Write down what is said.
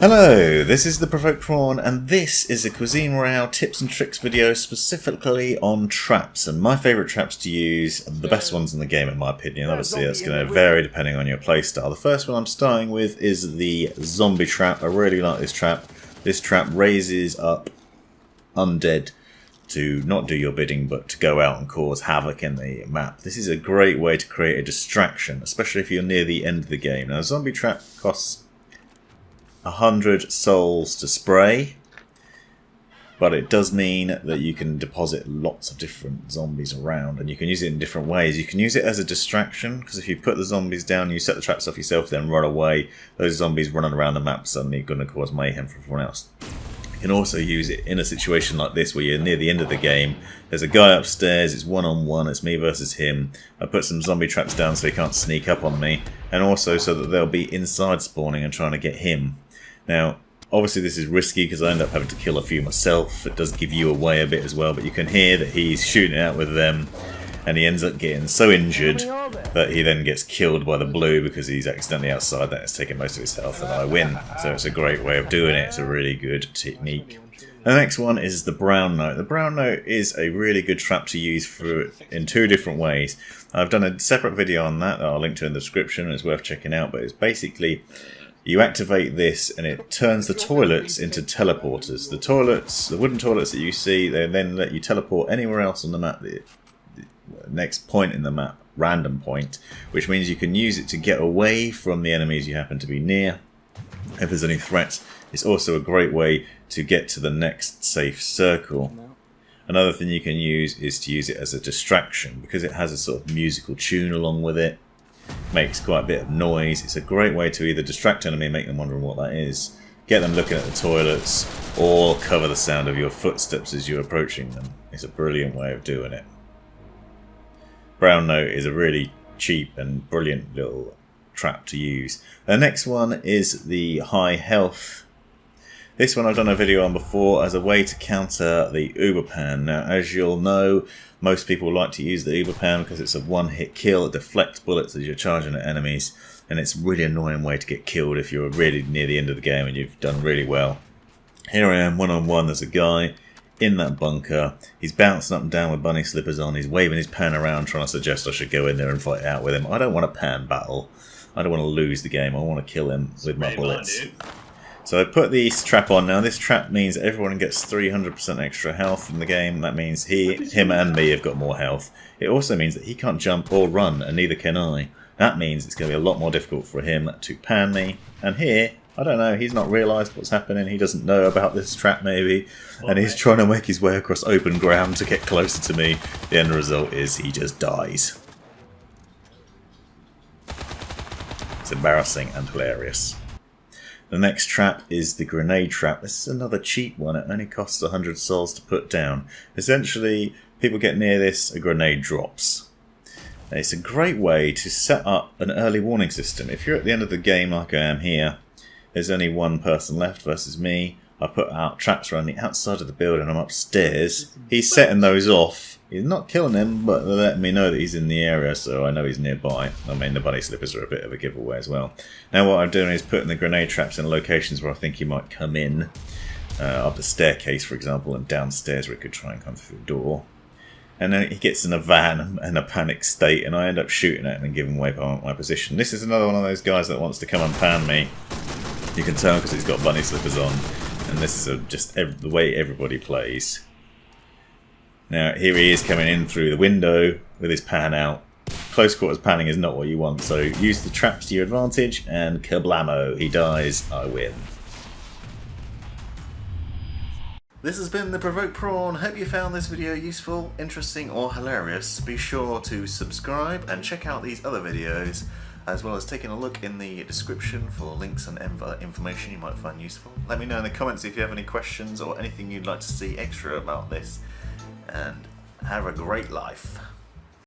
Hello, this is the Provoked Prawn, and this is a Cuisine Royale tips and tricks video specifically on traps, and my favourite traps to use, the best ones in the game in my opinion. Obviously that's going to vary depending on your playstyle. The first one I'm starting with is the zombie trap. I really like this trap. This trap raises up undead to not do your bidding but to go out and cause havoc in the map. This is a great way to create a distraction, especially if you're near the end of the game. Now a zombie trap costs 100 souls to spray, but it does mean that you can deposit lots of different zombies around, and you can use it in different ways. You can use it as a distraction, because if you put the zombies down, you set the traps off yourself, then run away, those zombies running around the map suddenly are going to cause mayhem for everyone else. You can also use it in a situation like this where you're near the end of the game. There's a guy upstairs, it's one-on-one, it's me versus him. I put some zombie traps down so he can't sneak up on me, and also so that they'll be inside spawning and trying to get him. Now, obviously this is risky because I end up having to kill a few myself. It does give you away a bit as well, but you can hear that he's shooting out with them, and he ends up getting so injured that he then gets killed by the blue because he's accidentally outside that. It's taking most of his health, and I win. So it's a great way of doing it. It's a really good technique. The next one is the brown note. The brown note is a really good trap to use in two different ways. I've done a separate video on that I'll link to in the description, and it's worth checking out, but it's basically you activate this and it turns the toilets into teleporters. The toilets, the wooden toilets that you see, they then let you teleport anywhere else on the map, the next point in the map, random point, which means you can use it to get away from the enemies you happen to be near. If there's any threats, it's also a great way to get to the next safe circle. Another thing you can use is to use it as a distraction, because it has a sort of musical tune along with it. Makes quite a bit of noise. It's a great way to either distract enemy and make them wondering what that is, get them looking at the toilets, or cover the sound of your footsteps as you're approaching them. It's a brilliant way of doing it. Brown note is a really cheap and brilliant little trap to use. The next one is the high health. This one I've done a video on before as a way to counter the Uber Pan. Now, as you'll know, most people like to use the Uber Pan because it's a one-hit kill. It deflects bullets as you're charging at enemies, and it's a really annoying way to get killed if you're really near the end of the game and you've done really well. Here I am, one-on-one. There's a guy in that bunker. He's bouncing up and down with bunny slippers on. He's waving his pan around, trying to suggest I should go in there and fight out with him. I don't want a pan battle. I don't want to lose the game. I want to kill him with my bullets. So I put this trap on now. This trap means everyone gets 300% extra health in the game. That means him and me have got more health. It also means that he can't jump or run, and neither can I. That means it's going to be a lot more difficult for him to pan me. And here, I don't know, he's not realised what's happening. He doesn't know about this trap maybe. And he's trying to make his way across open ground to get closer to me. The end result is he just dies. It's embarrassing and hilarious. The next trap is the grenade trap. This is another cheap one. It only costs 100 souls to put down. Essentially, people get near this, a grenade drops. It's a great way to set up an early warning system. If you're at the end of the game like I am here, there's only one person left versus me. I put out traps around the outside of the building. I'm upstairs. He's setting those off. He's not killing him, but they're letting me know that he's in the area, so I know he's nearby. I mean, the bunny slippers are a bit of a giveaway as well. Now what I'm doing is putting the grenade traps in locations where I think he might come in. Up the staircase, for example, and downstairs where he could try and come through the door. And then he gets in a van in a panic state, and I end up shooting at him and giving away my position. This is another one of those guys that wants to come and pan me. You can tell because he's got bunny slippers on, and this is just the way everybody plays. Now here he is coming in through the window with his pan out. Close quarters panning is not what you want, so use the traps to your advantage, and kablamo, he dies, I win. This has been the Provoked Prawn. Hope you found this video useful, interesting or hilarious. Be sure to subscribe and check out these other videos, as well as taking a look in the description for links and other information you might find useful. Let me know in the comments if you have any questions or anything you'd like to see extra about this, and have a great life.